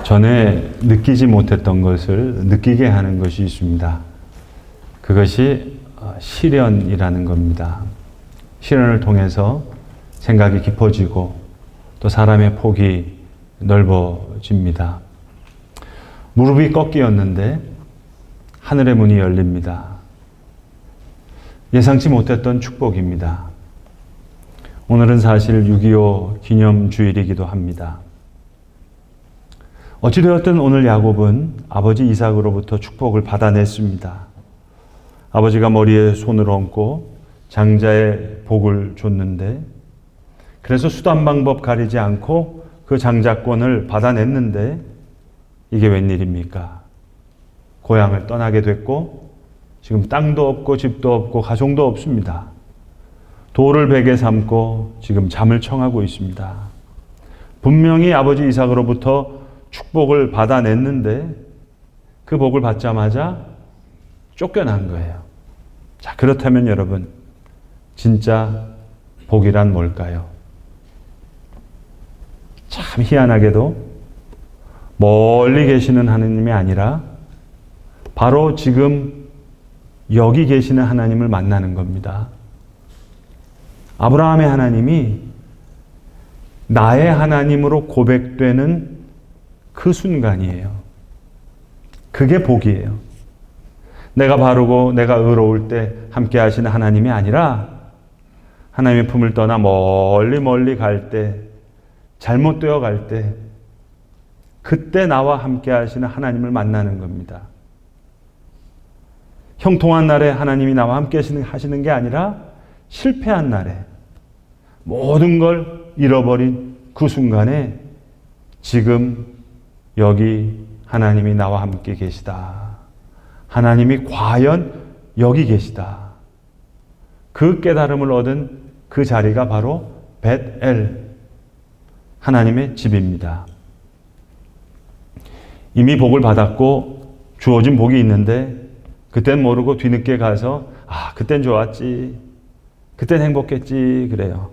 전에 느끼지 못했던 것을 느끼게 하는 것이 있습니다. 그것이 시련이라는 겁니다. 시련을 통해서 생각이 깊어지고 또 사람의 폭이 넓어집니다. 무릎이 꺾이었는데 하늘의 문이 열립니다. 예상치 못했던 축복입니다. 오늘은 사실 6.25 기념주일이기도 합니다. 어찌되었든 오늘 야곱은 아버지 이삭으로부터 축복을 받아냈습니다. 아버지가 머리에 손을 얹고 장자의 복을 줬는데, 그래서 수단 방법 가리지 않고 그 장자권을 받아냈는데 이게 웬일입니까? 고향을 떠나게 됐고 지금 땅도 없고 집도 없고 가정도 없습니다. 돌을 베개 삼고 지금 잠을 청하고 있습니다. 분명히 아버지 이삭으로부터 축복을 받아냈는데 그 복을 받자마자 쫓겨난 거예요. 자, 그렇다면 여러분, 진짜 복이란 뭘까요? 참 희한하게도 멀리 계시는 하나님이 아니라 바로 지금 여기 계시는 하나님을 만나는 겁니다. 아브라함의 하나님이 나의 하나님으로 고백되는 그 순간이에요. 그게 복이에요. 내가 바르고 내가 의로울 때 함께 하시는 하나님이 아니라 하나님의 품을 떠나 멀리 갈 때, 잘못되어 갈 때, 그때 나와 함께 하시는 하나님을 만나는 겁니다. 형통한 날에 하나님이 나와 함께 하시는 게 아니라 실패한 날에 모든 걸 잃어버린 그 순간에 지금 여기 하나님이 나와 함께 계시다. 하나님이 과연 여기 계시다. 그 깨달음을 얻은 그 자리가 바로 벳엘, 하나님의 집입니다. 이미 복을 받았고 주어진 복이 있는데 그땐 모르고 뒤늦게 가서 그땐 좋았지, 그땐 행복했지 그래요.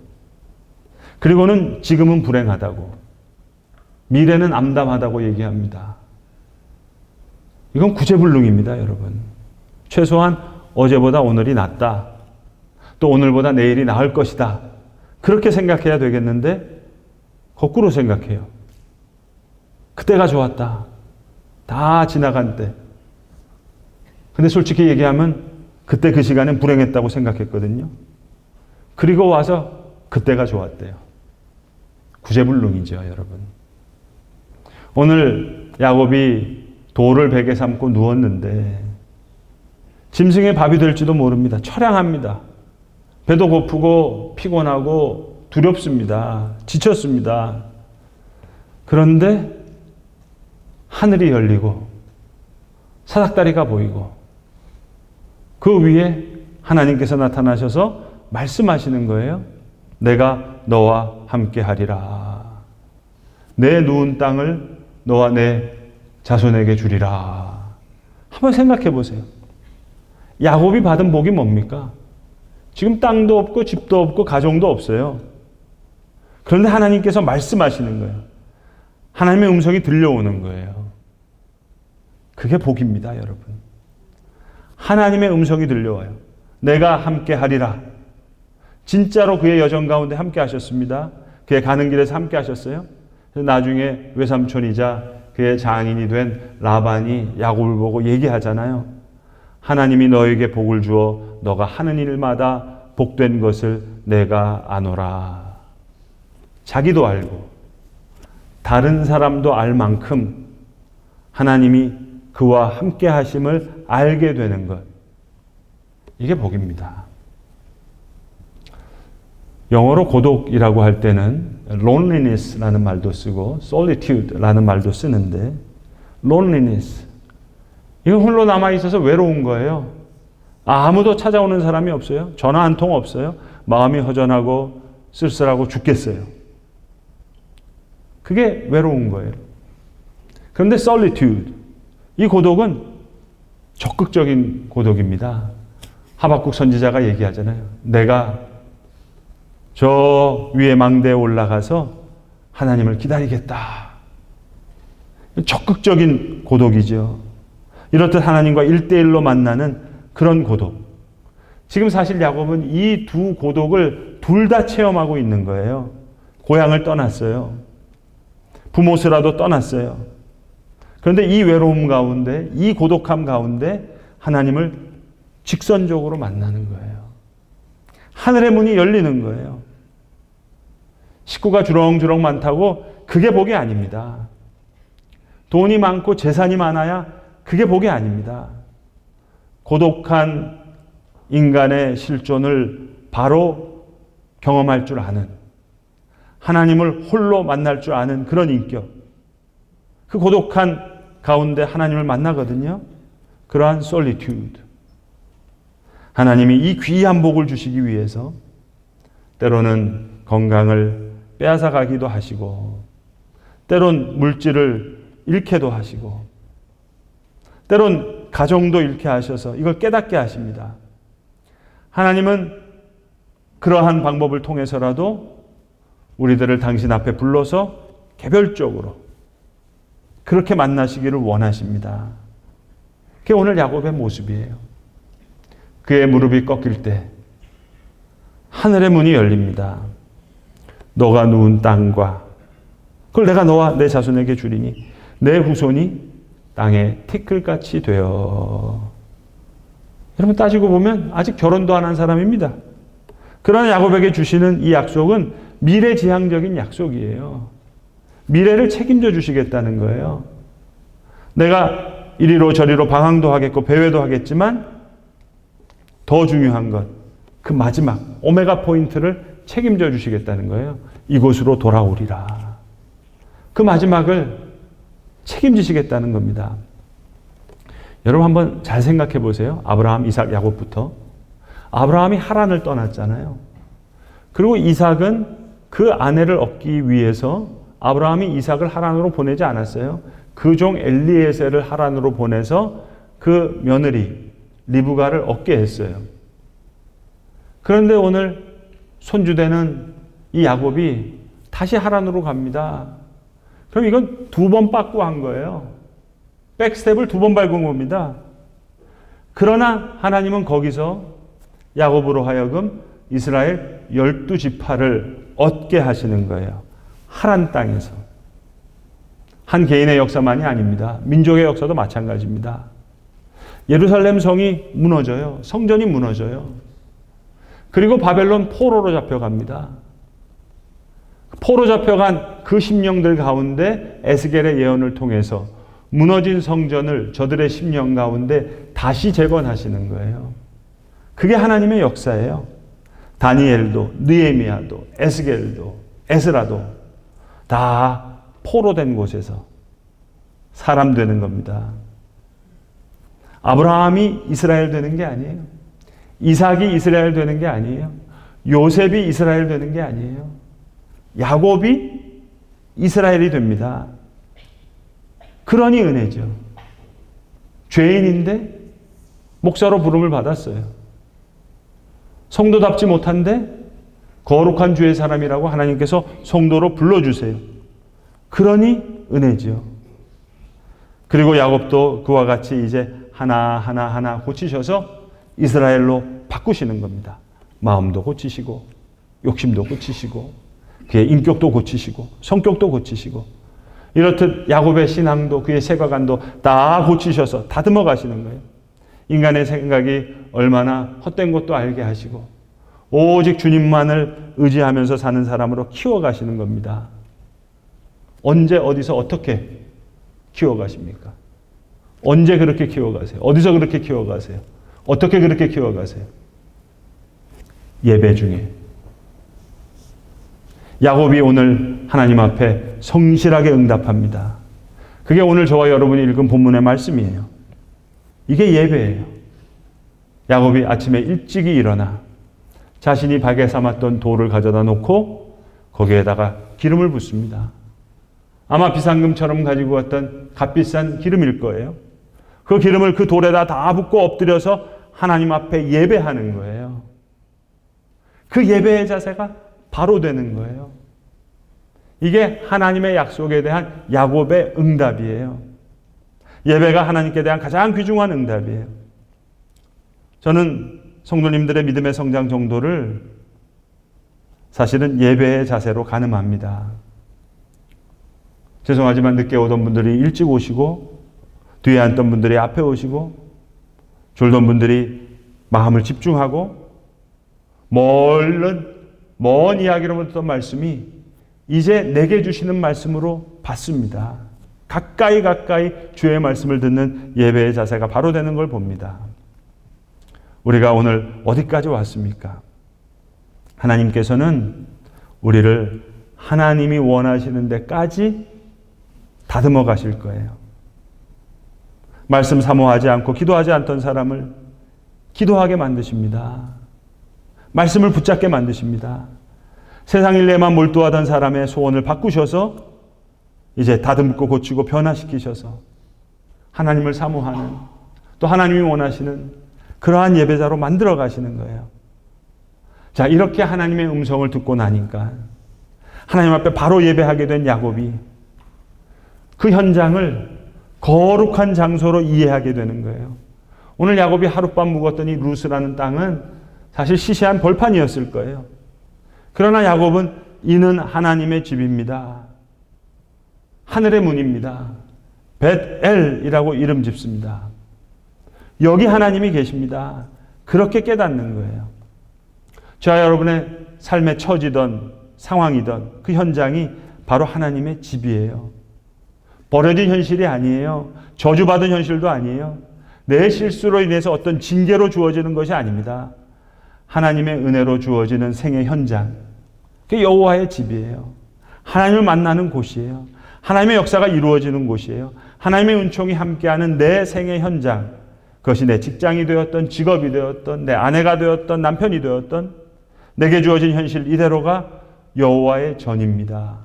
그리고는 지금은 불행하다고, 미래는 암담하다고 얘기합니다. 이건 구제불능입니다, 여러분. 최소한 어제보다 오늘이 낫다, 또 오늘보다 내일이 나을 것이다, 그렇게 생각해야 되겠는데 거꾸로 생각해요. 그때가 좋았다, 다 지나간 때. 근데 솔직히 얘기하면 그때 그 시간엔 불행했다고 생각했거든요. 그리고 와서 그때가 좋았대요. 구제불능이죠, 여러분. 오늘 야곱이 돌을 베개 삼고 누웠는데 짐승의 밥이 될지도 모릅니다. 처량합니다. 배도 고프고 피곤하고 두렵습니다. 지쳤습니다. 그런데 하늘이 열리고 사닥다리가 보이고 그 위에 하나님께서 나타나셔서 말씀하시는 거예요. 내가 너와 함께 하리라. 내 누운 땅을 너와 내 자손에게 주리라. 한번 생각해 보세요. 야곱이 받은 복이 뭡니까? 지금 땅도 없고 집도 없고 가정도 없어요. 그런데 하나님께서 말씀하시는 거예요. 하나님의 음성이 들려오는 거예요. 그게 복입니다, 여러분. 하나님의 음성이 들려와요. 내가 함께 하리라. 진짜로 그의 여정 가운데 함께 하셨습니다. 그의 가는 길에서 함께 하셨어요. 나중에 외삼촌이자 그의 장인이 된 라반이 야곱을 보고 얘기하잖아요. 하나님이 너에게 복을 주어 너가 하는 일마다 복된 것을 내가 아노라. 자기도 알고 다른 사람도 알 만큼 하나님이 그와 함께 하심을 알게 되는 것. 이게 복입니다. 영어로 고독이라고 할 때는 loneliness라는 말도 쓰고 solitude라는 말도 쓰는데, loneliness, 이건 홀로 남아있어서 외로운 거예요. 아무도 찾아오는 사람이 없어요. 전화 한 통 없어요. 마음이 허전하고 쓸쓸하고 죽겠어요. 그게 외로운 거예요. 그런데 solitude, 이 고독은 적극적인 고독입니다. 하박국 선지자가 얘기하잖아요. 내가 저 위에 망대에 올라가서 하나님을 기다리겠다. 적극적인 고독이죠. 이렇듯 하나님과 1대1로 만나는 그런 고독. 지금 사실 야곱은 이 두 고독을 둘 다 체험하고 있는 거예요. 고향을 떠났어요. 부모스라도 떠났어요. 그런데 이 외로움 가운데, 이 고독함 가운데 하나님을 직선적으로 만나는 거예요. 하늘의 문이 열리는 거예요. 식구가 주렁주렁 많다고 그게 복이 아닙니다. 돈이 많고 재산이 많아야 그게 복이 아닙니다. 고독한 인간의 실존을 바로 경험할 줄 아는, 하나님을 홀로 만날 줄 아는 그런 인격. 그 고독한 가운데 하나님을 만나거든요. 그러한 솔리튜드. 하나님이 이 귀한 복을 주시기 위해서 때로는 건강을 빼앗아 가기도 하시고, 때론 물질을 잃게도 하시고, 때론 가정도 잃게 하셔서 이걸 깨닫게 하십니다. 하나님은 그러한 방법을 통해서라도 우리들을 당신 앞에 불러서 개별적으로 그렇게 만나시기를 원하십니다. 그게 오늘 야곱의 모습이에요. 그의 무릎이 꺾일 때 하늘의 문이 열립니다. 너가 누운 땅과 그걸 내가 너와 내 자손에게 주리니 내 후손이 땅에 티끌같이 되어. 여러분 따지고 보면 아직 결혼도 안 한 사람입니다. 그러나 야곱에게 주시는 이 약속은 미래지향적인 약속이에요. 미래를 책임져 주시겠다는 거예요. 내가 이리로 저리로 방황도 하겠고 배회도 하겠지만 더 중요한 것, 그 마지막 오메가 포인트를 책임져 주시겠다는 거예요. 이곳으로 돌아오리라. 그 마지막을 책임지시겠다는 겁니다. 여러분 한번 잘 생각해 보세요. 아브라함, 이삭, 야곱부터. 아브라함이 하란을 떠났잖아요. 그리고 이삭은 그 아내를 얻기 위해서 아브라함이 이삭을 하란으로 보내지 않았어요. 그 종 엘리에셀을 하란으로 보내서 그 며느리 리브가를 얻게 했어요. 그런데 오늘 손주되는 이 야곱이 다시 하란으로 갑니다. 그럼 이건 두 번 빠꾸 한 거예요. 백스텝을 두 번 밟은 겁니다. 그러나 하나님은 거기서 야곱으로 하여금 이스라엘 12지파를 얻게 하시는 거예요. 하란 땅에서. 한 개인의 역사만이 아닙니다. 민족의 역사도 마찬가지입니다. 예루살렘 성이 무너져요. 성전이 무너져요. 그리고 바벨론 포로로 잡혀갑니다. 포로 잡혀간 그 심령들 가운데 에스겔의 예언을 통해서 무너진 성전을 저들의 심령 가운데 다시 재건하시는 거예요. 그게 하나님의 역사예요. 다니엘도, 느헤미야도, 에스겔도, 에스라도 다 포로된 곳에서 사람 되는 겁니다. 아브라함이 이스라엘 되는 게 아니에요. 이삭이 이스라엘 되는 게 아니에요. 요셉이 이스라엘 되는 게 아니에요. 야곱이 이스라엘이 됩니다. 그러니 은혜죠. 죄인인데 목사로 부름을 받았어요. 성도답지 못한데 거룩한 주의 사람이라고 하나님께서 성도로 불러주세요. 그러니 은혜죠. 그리고 야곱도 그와 같이 이제 하나하나 고치셔서 이스라엘로 바꾸시는 겁니다. 마음도 고치시고 욕심도 고치시고 그의 인격도 고치시고 성격도 고치시고 이렇듯 야곱의 신앙도 그의 세과관도 다 고치셔서 다듬어 가시는 거예요. 인간의 생각이 얼마나 헛된 것도 알게 하시고 오직 주님만을 의지하면서 사는 사람으로 키워가시는 겁니다. 언제 어디서 어떻게 키워가십니까? 언제 그렇게 키워가세요? 어디서 그렇게 키워가세요? 어떻게 그렇게 키워가세요? 예배 중에. 야곱이 오늘 하나님 앞에 성실하게 응답합니다. 그게 오늘 저와 여러분이 읽은 본문의 말씀이에요. 이게 예배예요. 야곱이 아침에 일찍이 일어나 자신이 박에 삼았던 돌을 가져다 놓고 거기에다가 기름을 붓습니다. 아마 비상금처럼 가지고 왔던 값비싼 기름일 거예요. 그 기름을 그 돌에다 다 붓고 엎드려서 하나님 앞에 예배하는 거예요. 그 예배의 자세가 바로 되는 거예요. 이게 하나님의 약속에 대한 야곱의 응답이에요. 예배가 하나님께 대한 가장 귀중한 응답이에요. 저는 성도님들의 믿음의 성장 정도를 사실은 예배의 자세로 가늠합니다. 죄송하지만 늦게 오던 분들이 일찍 오시고, 뒤에 앉던 분들이 앞에 오시고, 졸던 분들이 마음을 집중하고, 먼 이야기로 듣던 말씀이 이제 내게 주시는 말씀으로 받습니다. 가까이 주의 말씀을 듣는 예배의 자세가 바로 되는 걸 봅니다. 우리가 오늘 어디까지 왔습니까? 하나님께서는 우리를 하나님이 원하시는 데까지 다듬어 가실 거예요. 말씀 사모하지 않고 기도하지 않던 사람을 기도하게 만드십니다. 말씀을 붙잡게 만드십니다. 세상 일에만 몰두하던 사람의 소원을 바꾸셔서 이제 다듬고 고치고 변화시키셔서 하나님을 사모하는, 또 하나님이 원하시는 그러한 예배자로 만들어 가시는 거예요. 자, 이렇게 하나님의 음성을 듣고 나니까 하나님 앞에 바로 예배하게 된 야곱이 그 현장을 거룩한 장소로 이해하게 되는 거예요. 오늘 야곱이 하룻밤 묵었던 이 루스라는 땅은 사실 시시한 벌판이었을 거예요. 그러나 야곱은 이는 하나님의 집입니다. 하늘의 문입니다. 벳엘이라고 이름 짓습니다. 여기 하나님이 계십니다. 그렇게 깨닫는 거예요. 저와 여러분의 삶에 처지던 상황이던 그 현장이 바로 하나님의 집이에요. 버려진 현실이 아니에요. 저주받은 현실도 아니에요. 내 실수로 인해서 어떤 징계로 주어지는 것이 아닙니다. 하나님의 은혜로 주어지는 생의 현장. 그게 여호와의 집이에요. 하나님을 만나는 곳이에요. 하나님의 역사가 이루어지는 곳이에요. 하나님의 은총이 함께하는 내 생의 현장. 그것이 내 직장이 되었던, 직업이 되었던, 내 아내가 되었던, 남편이 되었던 내게 주어진 현실 이대로가 여호와의 전입니다.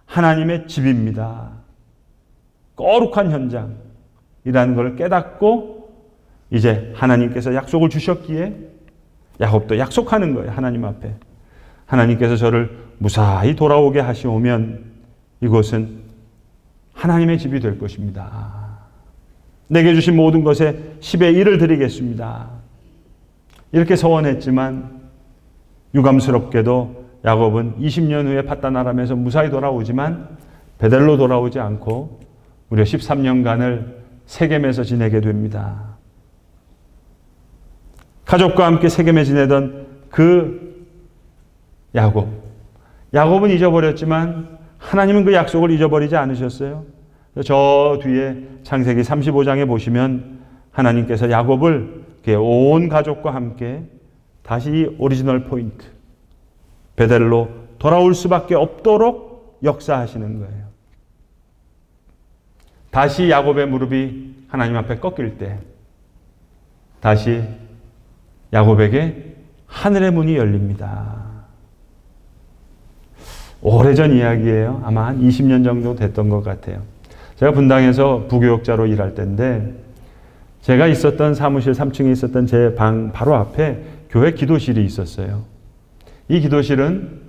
하나님의 집입니다. 거룩한 현장이라는 것을 깨닫고 이제 하나님께서 약속을 주셨기에 야곱도 약속하는 거예요. 하나님 앞에. 하나님께서 저를 무사히 돌아오게 하시오면 이곳은 하나님의 집이 될 것입니다. 내게 주신 모든 것에 10의 1을 드리겠습니다. 이렇게 서원했지만 유감스럽게도 야곱은 20년 후에 팟단 아람에서 무사히 돌아오지만 베델로 돌아오지 않고 무려 13년간을 세겜에서 지내게 됩니다. 가족과 함께 세겜에 지내던 그 야곱은 잊어버렸지만 하나님은 그 약속을 잊어버리지 않으셨어요. 저 뒤에 창세기 35장에 보시면 하나님께서 야곱을 온 가족과 함께 다시 오리지널 포인트 베델로 돌아올 수밖에 없도록 역사하시는 거예요. 다시 야곱의 무릎이 하나님 앞에 꺾일 때 다시 야곱에게 하늘의 문이 열립니다. 오래전 이야기예요. 아마 한 20년 정도 됐던 것 같아요. 제가 분당에서 부교역자로 일할 때인데 제가 있었던 사무실 3층에 있었던 제 방 바로 앞에 교회 기도실이 있었어요. 이 기도실은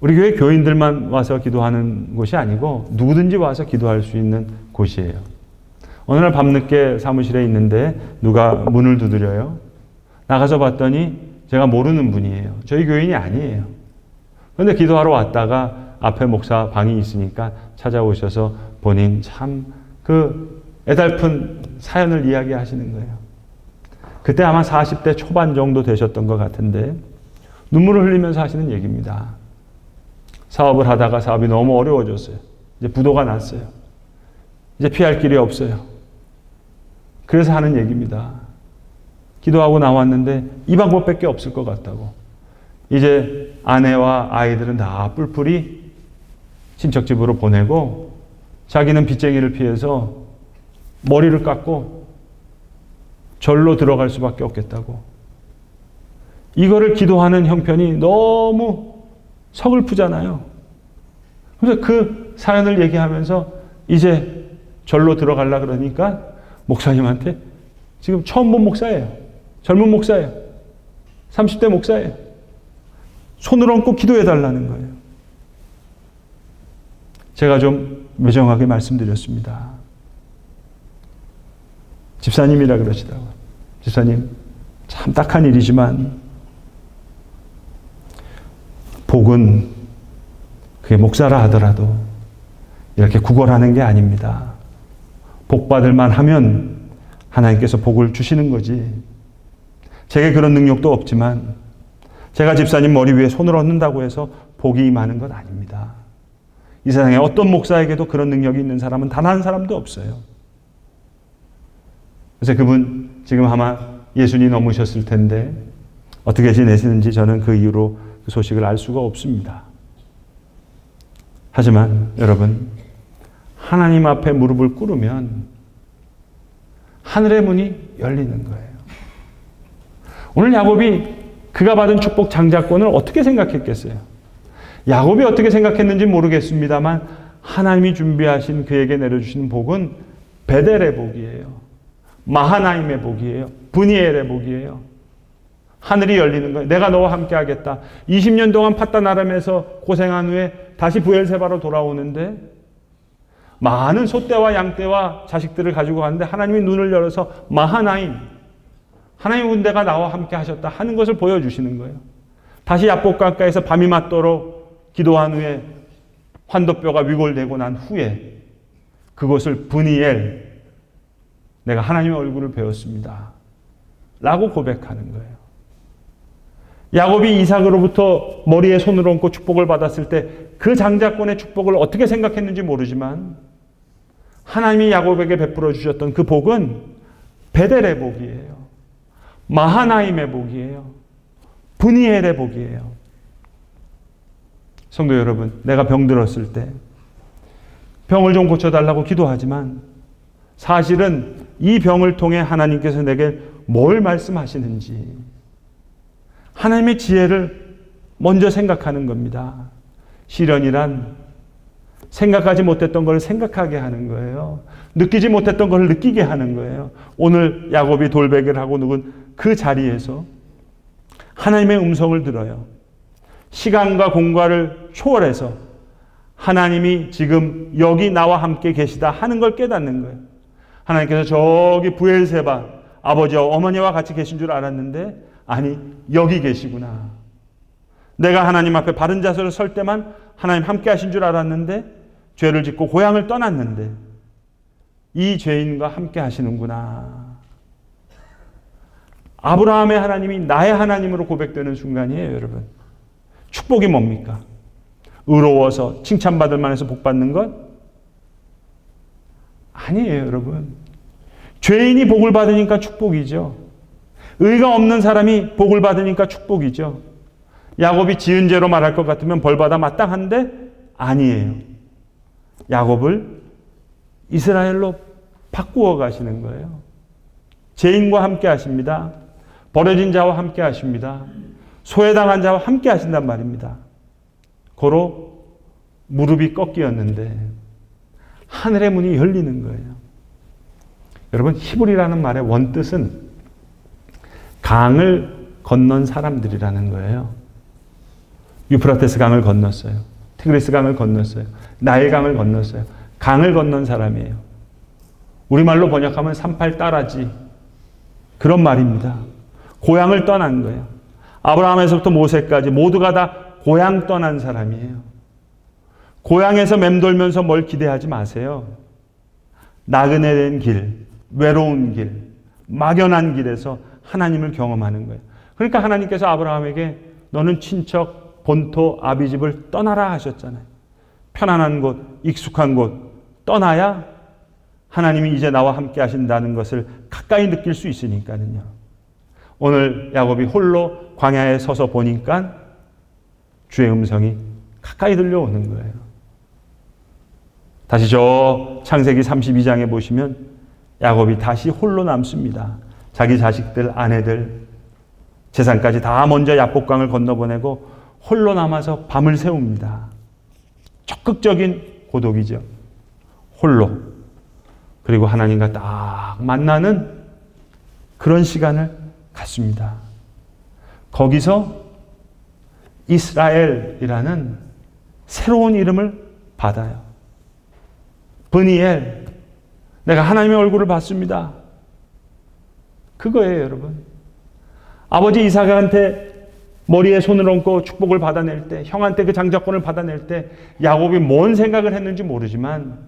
우리 교회 교인들만 와서 기도하는 곳이 아니고 누구든지 와서 기도할 수 있는 곳이에요. 어느 날 밤늦게 사무실에 있는데 누가 문을 두드려요. 나가서 봤더니 제가 모르는 분이에요. 저희 교인이 아니에요. 그런데 기도하러 왔다가 앞에 목사 방이 있으니까 찾아오셔서 본인 참 그 애달픈 사연을 이야기하시는 거예요. 그때 아마 40대 초반 정도 되셨던 것 같은데 눈물을 흘리면서 하시는 얘기입니다. 사업을 하다가 사업이 너무 어려워졌어요. 이제 부도가 났어요. 이제 피할 길이 없어요. 그래서 하는 얘기입니다. 기도하고 나왔는데 이 방법밖에 없을 것 같다고. 이제 아내와 아이들은 다 뿔뿔이 친척집으로 보내고 자기는 빚쟁이를 피해서 머리를 깎고 절로 들어갈 수밖에 없겠다고. 이거를 기도하는 형편이 너무 서글프잖아요. 그래서 그 사연을 얘기하면서 이제 절로 들어가려고 그러니까 목사님한테 지금 처음 본 목사예요. 젊은 목사예요. 30대 목사예요. 손을 얹고 기도해 달라는 거예요. 제가 좀 매정하게 말씀드렸습니다. 집사님이라 그러시더라고요. 집사님, 참 딱한 일이지만 복은 그게 목사라 하더라도 이렇게 구걸하는 게 아닙니다. 복 받을 만하면 하나님께서 복을 주시는 거지. 제게 그런 능력도 없지만 제가 집사님 머리 위에 손을 얹는다고 해서 복이 임하는 건 아닙니다. 이 세상에 어떤 목사에게도 그런 능력이 있는 사람은 단 한 사람도 없어요. 그래서 그분 지금 아마 예순이 넘으셨을 텐데 어떻게 지내시는지 저는 그 이후로 그 소식을 알 수가 없습니다. 하지만 여러분, 하나님 앞에 무릎을 꿇으면 하늘의 문이 열리는 거예요. 오늘 야곱이 그가 받은 축복 장자권을 어떻게 생각했겠어요? 야곱이 어떻게 생각했는지 모르겠습니다만 하나님이 준비하신 그에게 내려주신 복은 베델의 복이에요. 마하나임의 복이에요. 브니엘의 복이에요. 하늘이 열리는 거예요. 내가 너와 함께 하겠다. 20년 동안 팟단 아람에서 고생한 후에 다시 브엘세바로 돌아오는데 많은 소떼와 양떼와 자식들을 가지고 가는데 하나님이 눈을 열어서 마하나임, 하나님의 군대가 나와 함께 하셨다 하는 것을 보여주시는 거예요. 다시 야복강가에서 밤이 맞도록 기도한 후에 환도뼈가 위골되고 난 후에 그것을 브니엘, 내가 하나님의 얼굴을 배웠습니다 라고 고백하는 거예요. 야곱이 이삭으로부터 머리에 손을 얹고 축복을 받았을 때 그 장자권의 축복을 어떻게 생각했는지 모르지만 하나님이 야곱에게 베풀어 주셨던 그 복은 베델의 복이에요. 마하나임의 복이에요. 브니엘의 복이에요. 성도 여러분, 내가 병들었을 때 병을 좀 고쳐달라고 기도하지만 사실은 이 병을 통해 하나님께서 내게 뭘 말씀하시는지 하나님의 지혜를 먼저 생각하는 겁니다. 시련이란 생각하지 못했던 걸 생각하게 하는 거예요. 느끼지 못했던 걸 느끼게 하는 거예요. 오늘 야곱이 돌베개를 하고 눕은 그 자리에서 하나님의 음성을 들어요. 시간과 공간을 초월해서 하나님이 지금 여기 나와 함께 계시다 하는 걸 깨닫는 거예요. 하나님께서 저기 브엘세바 아버지와 어머니와 같이 계신 줄 알았는데 아니, 여기 계시구나. 내가 하나님 앞에 바른 자세로 설 때만 하나님 함께 하신 줄 알았는데 죄를 짓고 고향을 떠났는데 이 죄인과 함께 하시는구나. 아브라함의 하나님이 나의 하나님으로 고백되는 순간이에요, 여러분. 축복이 뭡니까? 의로워서 칭찬받을 만해서 복받는 것? 아니에요, 여러분. 죄인이 복을 받으니까 축복이죠. 의가 없는 사람이 복을 받으니까 축복이죠. 야곱이 지은 죄로 말할 것 같으면 벌받아 마땅한데 아니에요. 야곱을 이스라엘로 바꾸어 가시는 거예요. 죄인과 함께 하십니다. 버려진 자와 함께 하십니다. 소외당한 자와 함께 하신단 말입니다. 고로 무릎이 꺾이었는데 하늘의 문이 열리는 거예요. 여러분, 히브리라는 말의 원뜻은 강을 건넌 사람들이라는 거예요. 유프라테스 강을 건넜어요. 티그리스 강을 건넜어요. 나일 강을 건넜어요. 강을 건넌 사람이에요. 우리말로 번역하면 38 따라지. 그런 말입니다. 고향을 떠난 거예요. 아브라함에서부터 모세까지 모두가 다 고향 떠난 사람이에요. 고향에서 맴돌면서 뭘 기대하지 마세요. 나그네 된 길, 외로운 길, 막연한 길에서 하나님을 경험하는 거예요. 그러니까 하나님께서 아브라함에게 너는 친척, 본토, 아비집을 떠나라 하셨잖아요. 편안한 곳, 익숙한 곳 떠나야 하나님이 이제 나와 함께 하신다는 것을 가까이 느낄 수 있으니까요. 오늘 야곱이 홀로 광야에 서서 보니까 주의 음성이 가까이 들려오는 거예요. 다시 저 창세기 32장에 보시면 야곱이 다시 홀로 남습니다. 자기 자식들, 아내들, 재산까지 다 먼저 야복강을 건너보내고 홀로 남아서 밤을 새웁니다. 적극적인 고독이죠. 홀로. 그리고 하나님과 딱 만나는 그런 시간을 갖습니다. 거기서 이스라엘이라는 새로운 이름을 받아요. 브니엘, 내가 하나님의 얼굴을 봤습니다. 그거예요, 여러분. 아버지 이삭한테 머리에 손을 얹고 축복을 받아낼 때, 형한테 그 장자권을 받아낼 때 야곱이 뭔 생각을 했는지 모르지만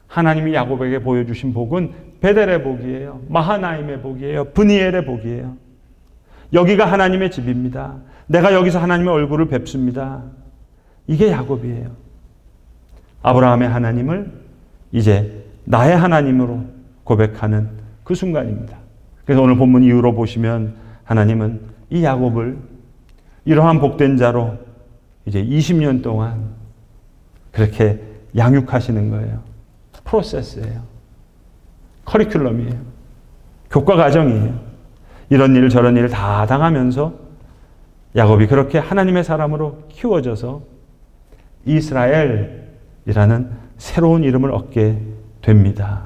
하나님이 야곱에게 보여주신 복은 베델의 복이에요. 마하나임의 복이에요. 브니엘의 복이에요. 여기가 하나님의 집입니다. 내가 여기서 하나님의 얼굴을 뵙습니다. 이게 야곱이에요. 아브라함의 하나님을 이제 나의 하나님으로 고백하는 그 순간입니다. 그래서 오늘 본문 이후로 보시면 하나님은 이 야곱을 이러한 복된 자로 이제 20년 동안 그렇게 양육하시는 거예요. 프로세스예요. 커리큘럼이에요. 교과 과정이에요. 이런 일 저런 일 다 당하면서 야곱이 그렇게 하나님의 사람으로 키워져서 이스라엘이라는 새로운 이름을 얻게 됩니다.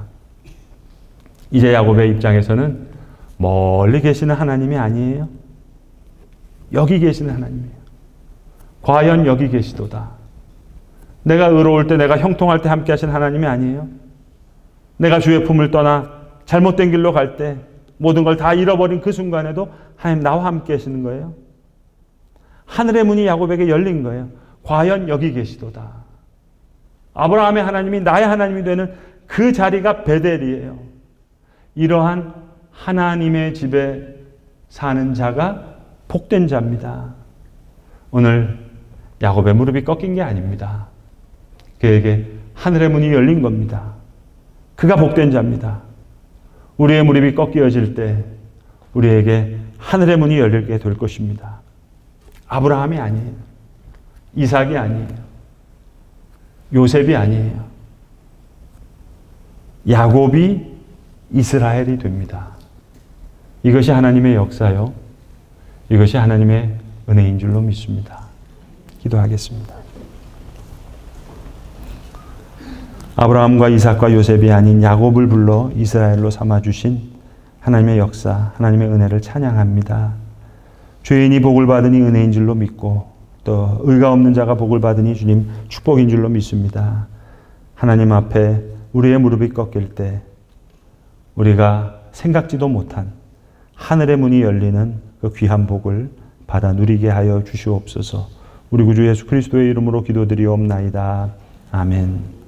이제 야곱의 입장에서는 멀리 계시는 하나님이 아니에요. 여기 계시는 하나님이에요. 과연 여기 계시도다. 내가 의로울 때, 내가 형통할 때 함께 하신 하나님이 아니에요. 내가 주의 품을 떠나 잘못된 길로 갈 때 모든 걸 다 잃어버린 그 순간에도 하나님 나와 함께 하시는 거예요. 하늘의 문이 야곱에게 열린 거예요. 과연 여기 계시도다. 아브라함의 하나님이 나의 하나님이 되는 그 자리가 베델이에요. 이러한 하나님의 집에 사는 자가 복된 자입니다. 오늘 야곱의 무릎이 꺾인 게 아닙니다. 그에게 하늘의 문이 열린 겁니다. 그가 복된 자입니다. 우리의 무릎이 꺾여질 때 우리에게 하늘의 문이 열리게 될 것입니다. 아브라함이 아니에요. 이삭이 아니에요. 요셉이 아니에요. 야곱이 이스라엘이 됩니다. 이것이 하나님의 역사요. 이것이 하나님의 은혜인 줄로 믿습니다. 기도하겠습니다. 아브라함과 이삭과 요셉이 아닌 야곱을 불러 이스라엘로 삼아주신 하나님의 역사, 하나님의 은혜를 찬양합니다. 죄인이 복을 받으니 은혜인 줄로 믿고 또 의가 없는 자가 복을 받으니 주님 축복인 줄로 믿습니다. 하나님 앞에 우리의 무릎이 꺾일 때 우리가 생각지도 못한 하늘의 문이 열리는 그 귀한 복을 받아 누리게 하여 주시옵소서. 우리 구주 예수 그리스도의 이름으로 기도드리옵나이다. 아멘.